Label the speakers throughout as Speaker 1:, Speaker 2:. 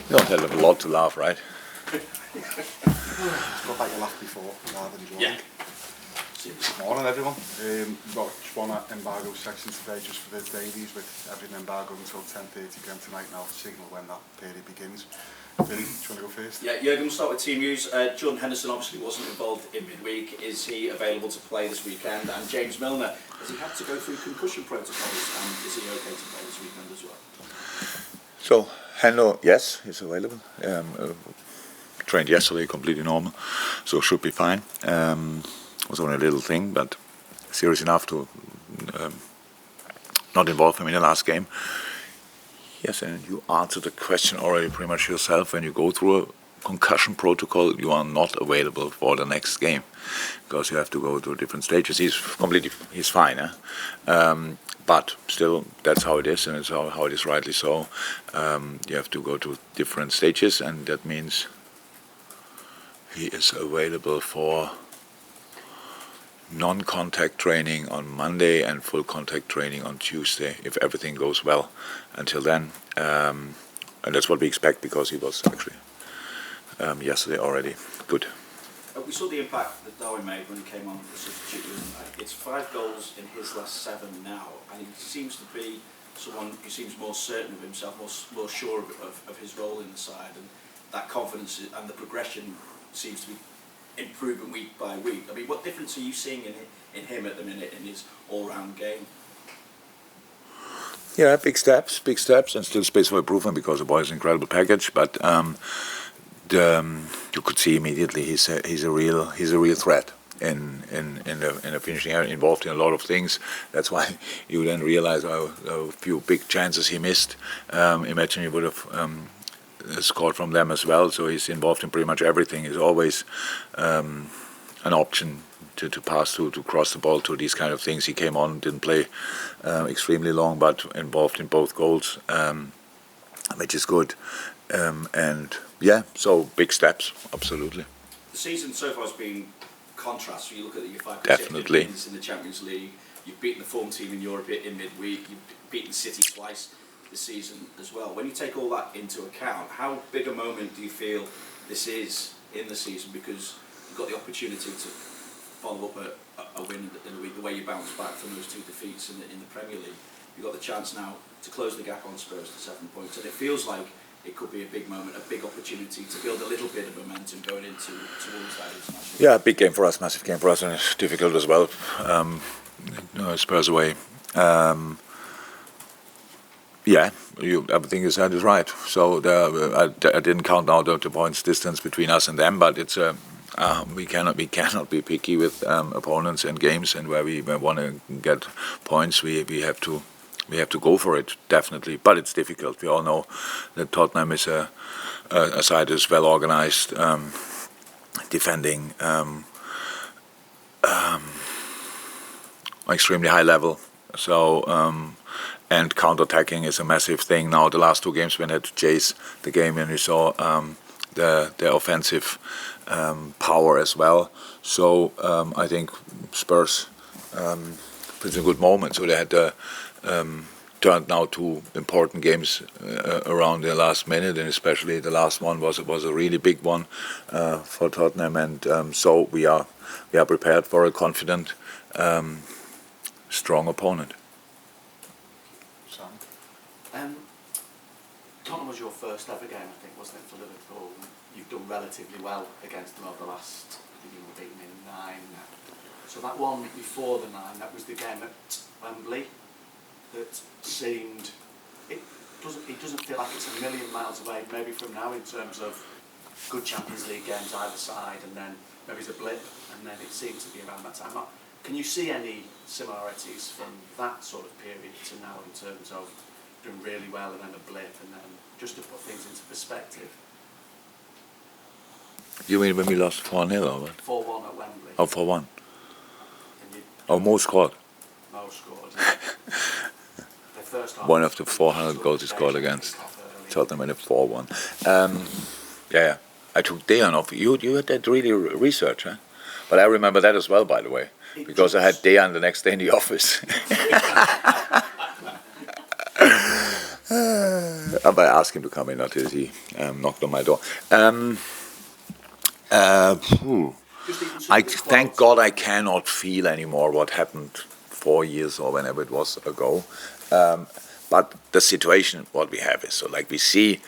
Speaker 1: You don't have a lot to laugh, right?
Speaker 2: It's got like you laughed before, rather than joking.
Speaker 3: Yeah.
Speaker 2: Good morning, everyone. We've got one embargo section today just for the dailies, with everything embargoed until 10:30 p.m. tonight. Now, signal when that period begins. Vinny, do you want to go first?
Speaker 3: Yeah, Jürgen, we'll start with team news. Jordan Henderson obviously wasn't involved in midweek. Is he available to play this weekend? And James Milner, has he had to go through concussion protocols, and is he okay to play this weekend as well?
Speaker 1: So, Hendo, yes, he's available. Trained yesterday, completely normal, so should be fine. Was only a little thing, but serious enough to not involve him in the last game. Yes, and you answered the question already pretty much yourself. When you go through a concussion protocol, you are not available for the next game because you have to go through different stages. He's fine, but still, that's how it is, and it's how it is rightly so. You have to go to different stages, and that means he is available for non-contact training on Monday and full contact training on Tuesday if everything goes well until then, and that's what we expect because he was actually yesterday already good.
Speaker 3: We saw the impact that Darwin made when he came on the substitute the other night. It's 5 goals in his last 7 now, and he seems to be someone who seems more certain of himself, more sure of his role in the side, and that confidence and the progression seems to be improving week by week. I mean, what difference are you seeing in him at the minute in his all-round game?
Speaker 1: Yeah, big steps, and still space for improvement because the boy is an incredible package. But you could see immediately he's a real threat in the finishing area, involved in a lot of things. That's why you then realize how few big chances he missed. Imagine he would have scored from them as well, so he's involved in pretty much everything. He's always an option to pass to cross the ball to these kind of things. He came on, didn't play extremely long, but involved in both goals, which is good. And yeah, so big steps, absolutely.
Speaker 3: The season so far has been contrast. You look at your 5
Speaker 1: Definitely
Speaker 3: wins in the Champions League. You've beaten the form team in Europe in midweek. You've beaten City twice this season as well. When you take all that into account, how big a moment do you feel this is in the season? Because you've got the opportunity to follow up a win in a week, the way you bounce back from those 2 defeats in the Premier League. You've got the chance now to close the gap on Spurs to 7 points, and it feels like it could be a big moment, a big opportunity to build a little bit of momentum going towards that international.
Speaker 1: Yeah, big game for us, massive game for us, and it's difficult as well. Spurs away. Yeah, everything you said is right. So I didn't count now the points distance between us and them, but it's we cannot be picky with opponents and games, and where we want to get points, we have to go for it, definitely. But it's difficult. We all know that Tottenham is a side that's well organized, defending extremely high level. So. And counter-attacking is a massive thing now. The last 2 games we had to chase the game, and we saw the offensive power as well. So I think Spurs it's a good moment. So they had turned now 2 important games around the last minute, and especially the last one was a really big one for Tottenham. And so we are prepared for a confident, strong opponent.
Speaker 4: Tottenham was your first ever game, I think, wasn't it, for Liverpool? You've done relatively well against them over the last, I think you were beaten in 9 now. So that one before the 9, that was the game at Wembley that seemed, it doesn't feel like it's a million miles away maybe from now in terms of good Champions League games either side, and then maybe it's a blip, and then it seems to be around that time. Can you see any similarities from that sort of period to now in terms of doing really well and then a blip, and then just to put things into perspective?
Speaker 1: You mean when we lost 4-0 or what?
Speaker 4: 4-1 at Wembley.
Speaker 1: Oh, 4-1. Oh, Mo scored.
Speaker 4: Mo scored. The first half.
Speaker 1: One of the 400 goals he scored against Tottenham in a 4-1. Yeah, I took Dejan off. You had that really research, huh? But I remember that as well, by the way, because I had Dejan the next day in the office. I asked him to come in, not as he knocked on my door.
Speaker 3: Just even some
Speaker 1: I
Speaker 3: of the
Speaker 1: thank
Speaker 3: quotes.
Speaker 1: God I cannot feel anymore what happened 4 years or whenever it was ago. But the situation, what we have is, so like we see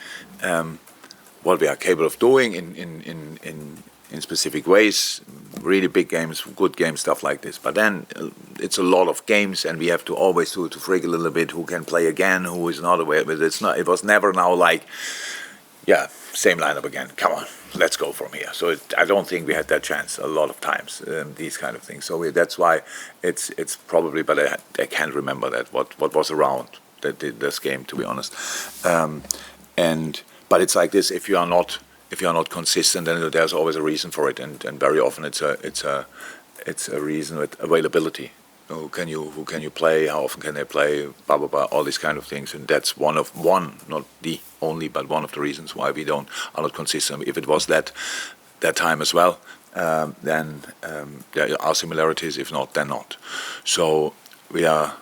Speaker 1: what we are capable of doing in specific ways, really big games, good games, stuff like this. But then it's a lot of games, and we have to always to frig a little bit who can play again, who is not aware. But it's not. It was never now like, yeah, same lineup again. Come on, let's go from here. So I don't think we had that chance a lot of times. These kind of things. So that's why it's probably. But I can't remember that what was around this game, to be honest. But it's like this: if you are not consistent, then there's always a reason for it, and very often it's a reason with availability. Who can you play? How often can they play? Blah blah blah. All these kind of things, and that's one, not the only, but one of the reasons why we are not consistent. If it was that time as well, then there are similarities. If not, then not. So we are.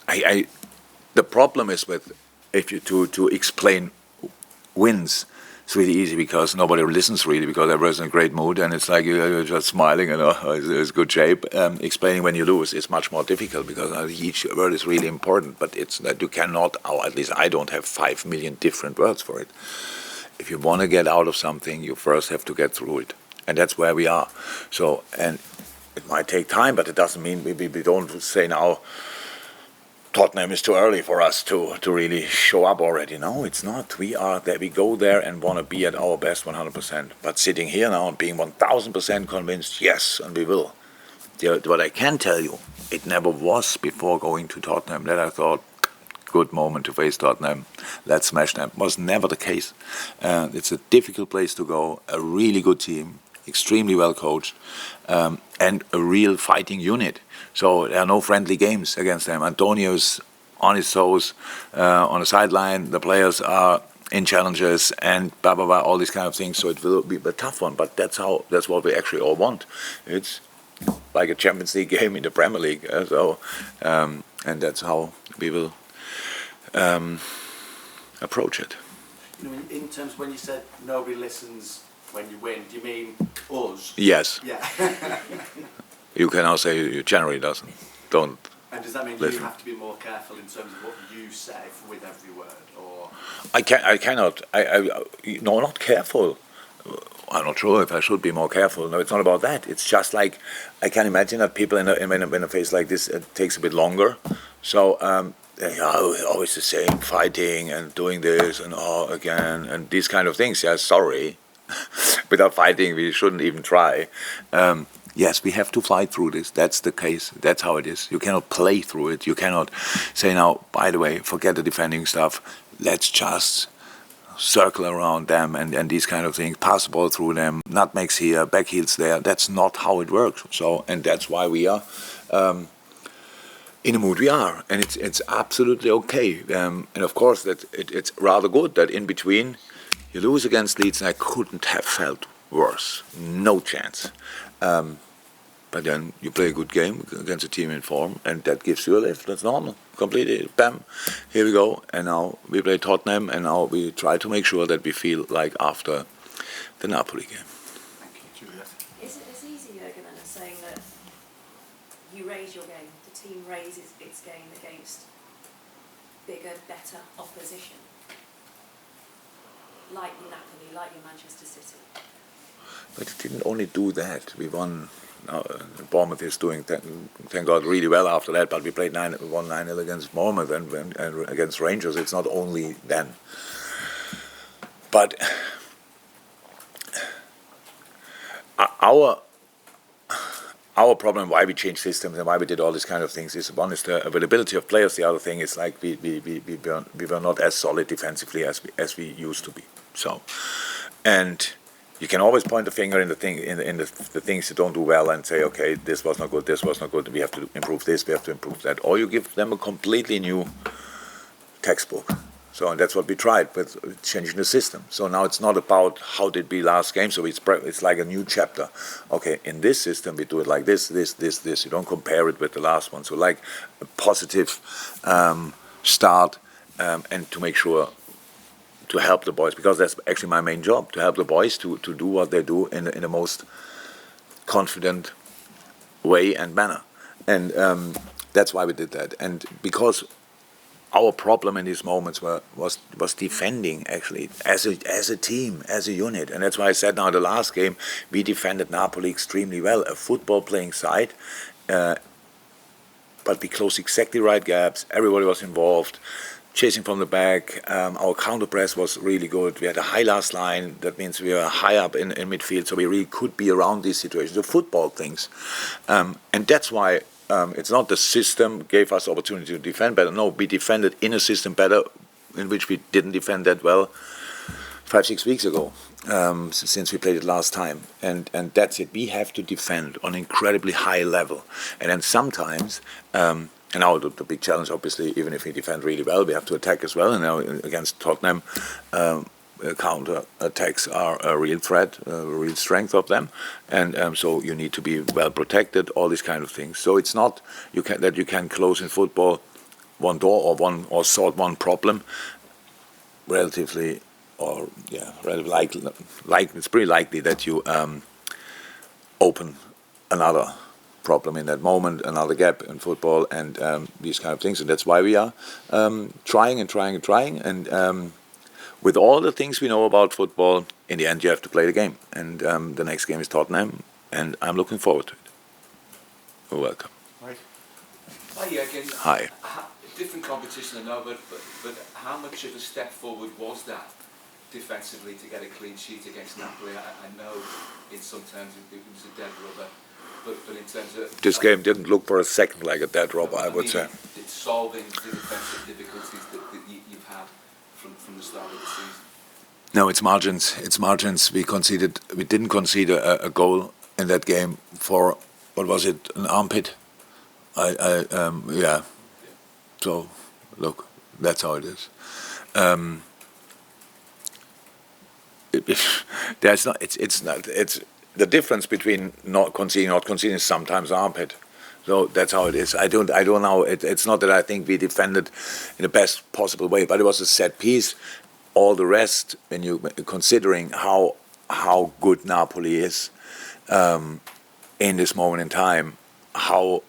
Speaker 1: The problem is with if you to explain wins, it's really easy because nobody listens really because everyone's in a great mood and it's like you're just smiling and it's good shape. Explaining when you lose is much more difficult because each word is really important. But it's that you cannot, or at least I don't have 5 million different words for it. If you want to get out of something, you first have to get through it, and that's where we are. So, and it might take time, but it doesn't mean we don't say now. Tottenham is too early for us to really show up already. No, it's not. We are there. We go there and want to be at our best 100%. But sitting here now and being 1,000% convinced, yes, and we will. What I can tell you, it never was before going to Tottenham that I thought, good moment to face Tottenham, let's smash them. It was never the case. It's a difficult place to go, a really good team, extremely well coached, and a real fighting unit. So there are no friendly games against them. Antonio's on his toes, on the sideline. The players are in challenges and blah blah blah, all these kind of things. So it will be a tough one. But that's what we actually all want. It's like a Champions League game in the Premier League. And that's how we will approach it.
Speaker 4: You know, in terms of when you said nobody listens when you win, do you mean us?
Speaker 1: Yes.
Speaker 4: Yeah.
Speaker 1: You can now say you generally don't.
Speaker 4: And does that mean
Speaker 1: listen.
Speaker 4: you have to be more careful in terms of what you say with every word, or?
Speaker 1: I cannot. No, not careful. I'm not sure if I should be more careful. No, it's not about that. It's just like I can imagine that people in a phase like this, it takes a bit longer. So they are always the same, fighting and doing this and again and these kind of things. Yeah, sorry. Without fighting, we shouldn't even try. Yes, we have to fight through this. That's the case. That's how it is. You cannot play through it. You cannot say now, by the way, forget the defending stuff. Let's just circle around them and these kind of things. Pass the ball through them. Nutmegs here, back heels there. That's not how it works. So, and that's why we are in the mood we are. And it's absolutely okay. And of course, that it's rather good that in between you lose against Leeds, and I couldn't have felt worse. No chance. But then you play a good game against a team in form, and that gives you a lift. That's normal. Completely. Bam. Here we go. And now we play Tottenham, and now we try to make sure that we feel like after the Napoli game.
Speaker 4: Thank you, Juliet.
Speaker 5: Is it as easy, Jürgen, then, as saying that you raise your game, the team raises its game against bigger, better opposition? Like your Napoli, like your Manchester City?
Speaker 1: But it didn't only do that. We won. Bournemouth is doing, thank God, really well after that. But we played 9-0 against Bournemouth and against Rangers. It's not only then. But our problem, why we changed systems and why we did all these kind of things, is one is the availability of players. The other thing is like we were not as solid defensively as we used to be. So, and you can always point the finger in the things you don't do well and say, okay, this was not good, we have to improve this, we have to improve that. Or you give them a completely new textbook. So, and that's what we tried with changing the system. So now it's not about how did we last game, so it's like a new chapter. Okay, in this system we do it like this. You don't compare it with the last one. So like a positive start and to make sure to help the boys, because that's actually my main job, to help the boys to do what they do in the most confident way and manner. And that's why we did that. And because our problem in these moments was defending, actually, as a team, as a unit. And that's why I said now the last game, we defended Napoli extremely well, a football-playing side, but we closed exactly right gaps. Everybody was involved, chasing from the back. Our counter press was really good. We had a high last line. That means we were high up in midfield, so we really could be around these situations, the football things. And that's why it's not the system gave us opportunity to defend better. No, we defended in a system better, in which we didn't defend that well 5-6 weeks ago, since we played it last time. And that's it. We have to defend on an incredibly high level. And then sometimes, and now the big challenge, obviously, even if we defend really well, we have to attack as well. And now against Tottenham, counter attacks are a real threat, a real strength of them. And so you need to be well protected, all these kind of things. So it's not that you can close in football one door or solve one problem relatively. Or relatively it's pretty likely that you open another problem in that moment, another gap in football, and these kind of things. And that's why we are trying. And with all the things we know about football, in the end you have to play the game. And the next game is Tottenham, and I'm looking forward to it. You're welcome.
Speaker 6: Hi, Jürgen.
Speaker 1: Hi.
Speaker 6: Different competition, I know, but how much of a step forward was that defensively to get a clean sheet against Napoli? I know in some terms it was a dead rubber, but in terms of...
Speaker 1: This game didn't look for a second like a dead rubber, I would say.
Speaker 6: It's solving the defensive difficulties that you've had from the start of the season.
Speaker 1: No, it's margins. It's margins. We didn't concede a goal in that game for, what was it, an armpit? Yeah. So, look, that's how it is. There's not. It's not. It's the difference between not conceding is sometimes armpit. So that's how it is. I don't know. It's not that I think we defended in the best possible way, but it was a set piece. All the rest, when you considering how good Napoli is in this moment in time, how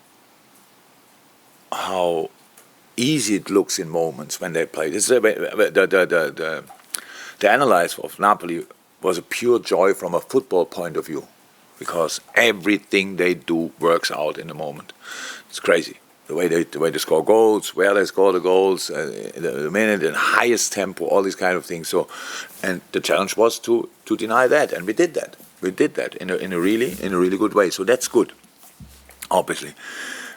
Speaker 1: easy it looks in moments when they play. This is the analysis of Napoli was a pure joy from a football point of view, because everything they do works out in the moment. It's crazy the way they score goals, where they score the goals, the minute and highest tempo, all these kind of things. So, and the challenge was to deny that, and we did that. We did that in a really good way. So that's good, obviously.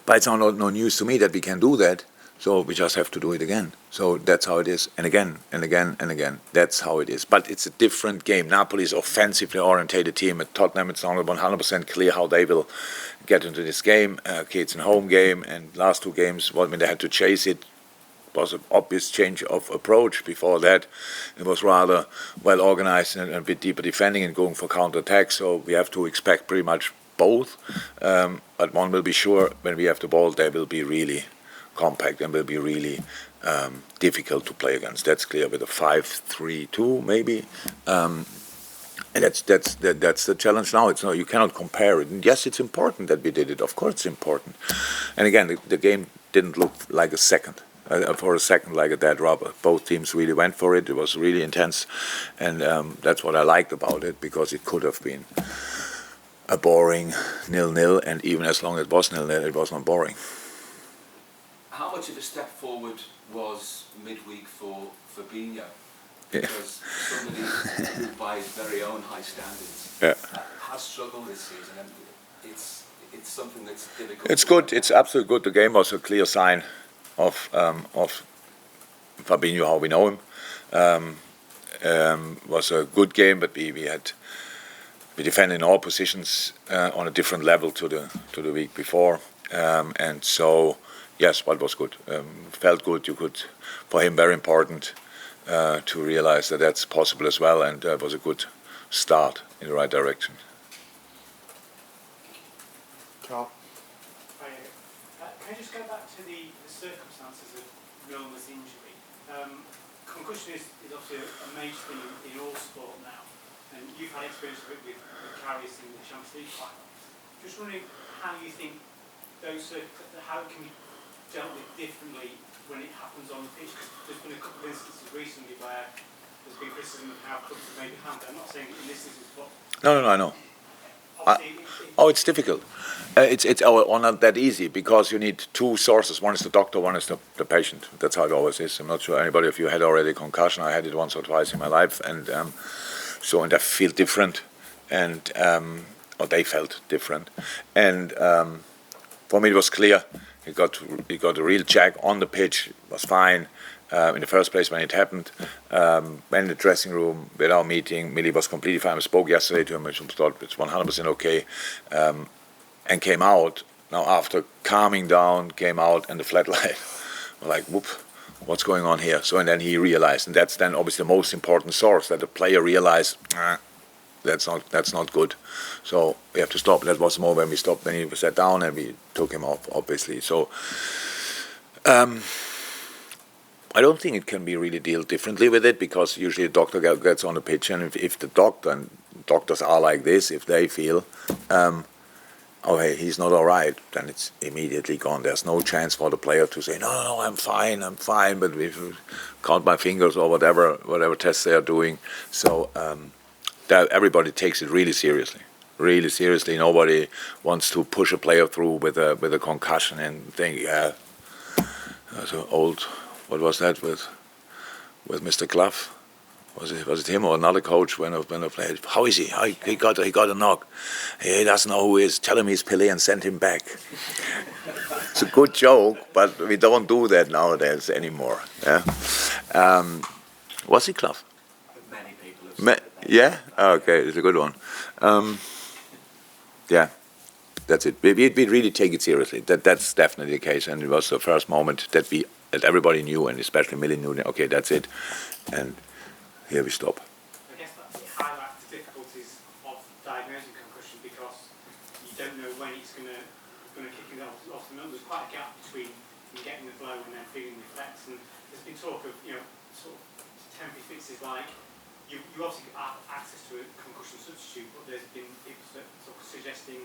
Speaker 1: But it's no news to me that we can do that. So we just have to do it again. So that's how it is. And again, and again, and again. That's how it is. But it's a different game. Napoli is offensively orientated team. At Tottenham, it's not 100% clear how they will get into this game. It's a home game. And last two games, when they had to chase it, was an obvious change of approach. Before that, it was rather well organized and a bit deeper defending and going for counter-attack. So we have to expect pretty much both. But one will be sure, when we have the ball, they will be really compact and will be really difficult to play against. That's clear, with a 5-3-2 maybe, and that's the challenge now. It's no, you cannot compare it. And yes, it's important that we did it. Of course, it's important. And again, the game didn't look like for a second like a dead rubber. Both teams really went for it. It was really intense, and that's what I liked about it, because it could have been a boring 0-0, and even as long as it was 0-0, it was not boring.
Speaker 6: How much of a step forward was midweek for Fabinho? Because somebody who, by his very own high standards, has struggled this season, and it's something that's difficult.
Speaker 1: It's good. It's absolutely good. The game was a clear sign of Fabinho, how we know him. Was a good game, but we defended in all positions on a different level to the week before, and so. Yes, but it was good. Felt good. For him, very important to realize that that's possible as well, and it was a good start in the right direction.
Speaker 2: Carl?
Speaker 7: Can I just go back to the circumstances of Roma's injury? Concussion is obviously a major thing in all sport now, and you've had experience of it with Carriers in the Champions League final. Just wondering how you think how it can be dealt with differently when it happens on the pitch. Because there's been a couple of instances recently where there's been criticism of how clubs have maybe handled it. I'm not saying in this instance, but
Speaker 1: No, I know.
Speaker 7: obviously
Speaker 1: It's difficult. Not that easy because you need two sources. One is the doctor, one is the patient. That's how it always is. I'm not sure anybody of you had already concussion. I had it once or twice in my life, and I feel different, and or they felt different, and for me it was clear. He got a real check on the pitch. It was fine. In the first place when it happened, went in the dressing room with our meeting. Millie was completely fine. I spoke yesterday to him. I thought it's 100% okay, and came out. Now after calming down, came out and the flat light. We're like, whoop, what's going on here? So and then he realized, and that's then obviously the most important source, that the player realized, that's not good. So we have to stop. That was more when we stopped, when he sat down and we took him off, obviously. So. I don't think it can be really dealt differently with it, because usually a doctor gets on the pitch, and if the doctor, and doctors are like this, if they feel, hey, he's not all right, then it's immediately gone. There's no chance for the player to say, no, I'm fine, but we count my fingers or whatever tests they are doing. So everybody takes it really seriously. Really seriously. Nobody wants to push a player through with a concussion and think, yeah, that's an old. What was that with Mr. Klopp? Was it him or another coach when I played? How is he? He got a knock. He doesn't know who he is. Tell him he's Pele and send him back. It's a good joke, but we don't do that nowadays anymore. Yeah. Was he Klopp?
Speaker 4: Many people have said that.
Speaker 1: Yeah. Okay, it's a good one. Yeah. That's it. We really take it seriously. That's definitely the case, and it was the first moment that everybody knew, and especially Millie knew. Okay, that's it, and here we stop.
Speaker 7: I guess that highlights the difficulties of diagnosing concussion, because you don't know when it's going to kick in off. There's quite a gap between you getting the blow and then feeling the effects. And there's been talk of sort of temporary fixes, like you obviously have access to a concussion substitute, but there's been people sort of suggesting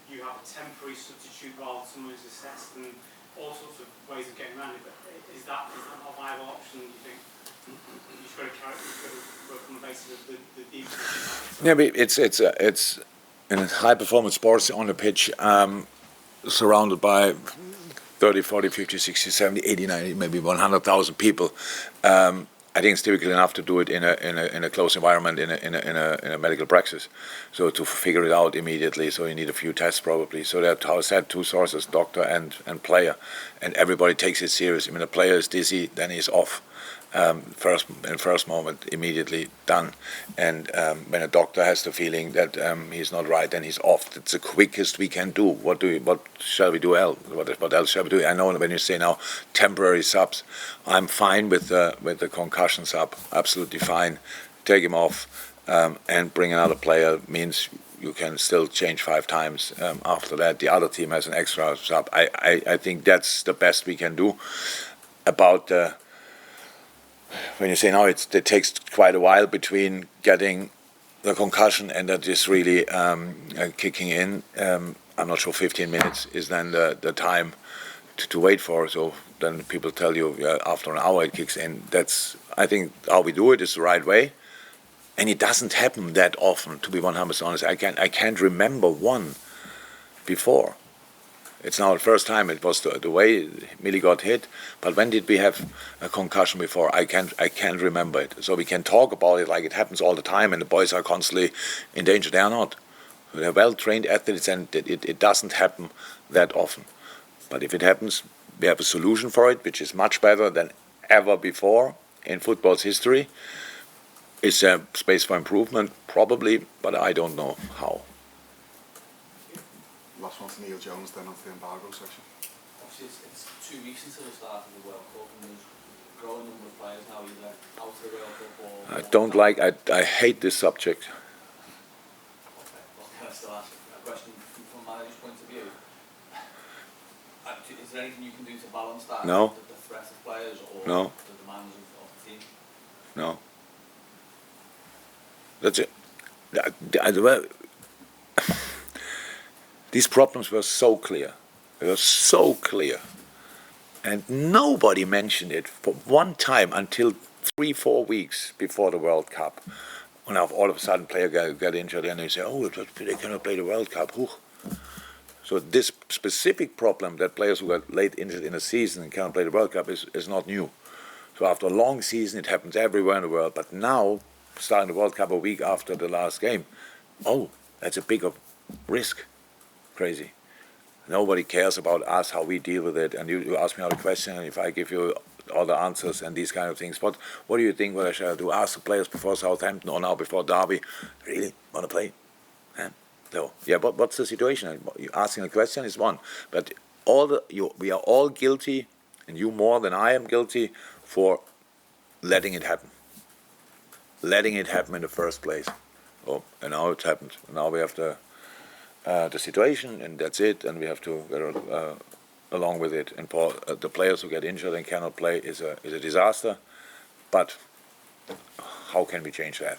Speaker 7: you have a temporary substitute while someone is assessed, and all sorts of ways of getting around it. But is that not a viable option, do you think? You've got to work on the basis of the deep.
Speaker 1: Yeah, but it's in high performance sports on the pitch, surrounded by 30, 40, 50, 60, 70, 80, 90, maybe 100,000 people. I think it's typically enough to do it in a close environment, in a medical practice. So to figure it out immediately, so you need a few tests probably. So that, how I said, two sources, doctor and player, and everybody takes it seriously. When the player is dizzy, then he's off. First moment, immediately done. And when a doctor has the feeling that he's not right, then he's off. That's the quickest we can do. What shall we do else? What else shall we do? I know when you say now temporary subs, I'm fine with the concussion sub, absolutely fine. Take him off and bring another player, means you can still change 5 times after that. The other team has an extra sub. I think that's the best we can do. About when you say now, it takes quite a while between getting the concussion and that is really kicking in. I'm not sure 15 minutes is then the time to wait for. So then people tell you after an hour it kicks in. That's, I think, how we do it is the right way. And it doesn't happen that often, to be 100% honest. I can't remember one before. It's now the first time. It was the way Millie got hit. But when did we have a concussion before? I can't remember it. So we can talk about it like it happens all the time, and the boys are constantly in danger. They are not. They're well-trained athletes, and it doesn't happen that often. But if it happens, we have a solution for it, which is much better than ever before in football's history. Is there space for improvement? Probably, but I don't know how.
Speaker 2: Last one to Neil Jones then onto the embargo section.
Speaker 4: Obviously it's 2 weeks until the start of the World Cup, and there's a growing number of players now either out of the World Cup or...
Speaker 1: I don't like, I hate this subject.
Speaker 4: Okay, well, can I still ask a question from my point of view? Is there anything you can do to balance that?
Speaker 1: No.
Speaker 4: The threat of players or
Speaker 1: No.
Speaker 4: the demands of
Speaker 1: No. That's it. Well, these problems were so clear. They were so clear. And nobody mentioned it for one time until 3-4 weeks before the World Cup. When all of a sudden player got injured and they say, oh, they cannot play the World Cup. Whew. So this specific problem that players who got late injured in a season and cannot play the World Cup is not new. So after a long season, it happens everywhere in the world. But now, starting the World Cup a week after the last game, oh, that's a bigger risk. Crazy. Nobody cares about us, how we deal with it. And you ask me all the question, and if I give you all the answers and these kind of things, what do you think what I shall do? Ask the players before Southampton or now before Derby, really want to play? So, yeah, but what's the situation? You asking a question is one. But we are all guilty, and you more than I am guilty, for letting it happen. Letting it happen in the first place. Oh, and now it's happened. Now we have the situation, and that's it, and we have to go along with it. And for the players who get injured and cannot play is a disaster. But how can we change that?